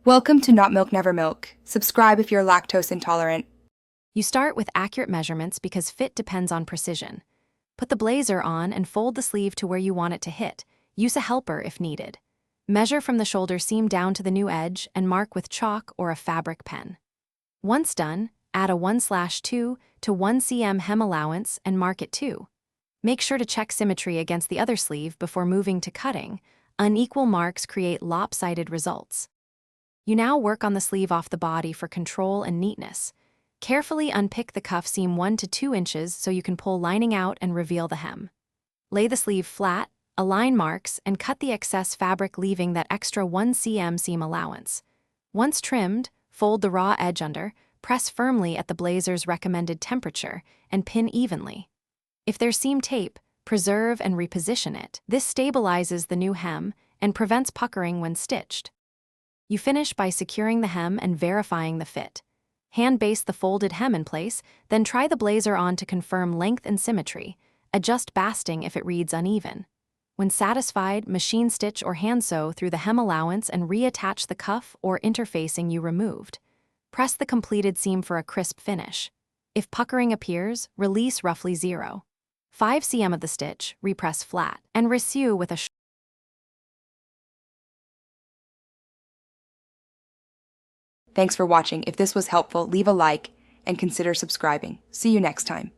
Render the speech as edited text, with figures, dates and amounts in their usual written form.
Welcome to Not Milk Never Milk. Subscribe if you're lactose intolerant. You start with accurate measurements because fit depends on precision. Put the blazer on and fold the sleeve to where you want it to hit. Use a helper if needed. Measure from the shoulder seam down to the new edge and mark with chalk or a fabric pen. Once done, add a 1/2 to 1 cm hem allowance and mark it too. Make sure to check symmetry against the other sleeve before moving to cutting. Unequal marks create lopsided results. You now work on the sleeve off the body for control and neatness. Carefully unpick the cuff seam 1 to 2 inches so you can pull lining out and reveal the hem. Lay the sleeve flat, align marks, and cut the excess fabric, leaving that extra 1 cm seam allowance. Once trimmed, fold the raw edge under, press firmly at the blazer's recommended temperature, and pin evenly. If there's seam tape, preserve and reposition it. This stabilizes the new hem and prevents puckering when stitched. You finish by securing the hem and verifying the fit. Hand baste the folded hem in place, then try the blazer on to confirm length and symmetry. Adjust basting if it reads uneven. When satisfied, machine stitch or hand sew through the hem allowance and reattach the cuff or interfacing you removed. Press the completed seam for a crisp finish. If puckering appears, release roughly 0.5 cm of the stitch, repress flat, and resew with a Thanks for watching. If this was helpful, leave a like and consider subscribing. See you next time.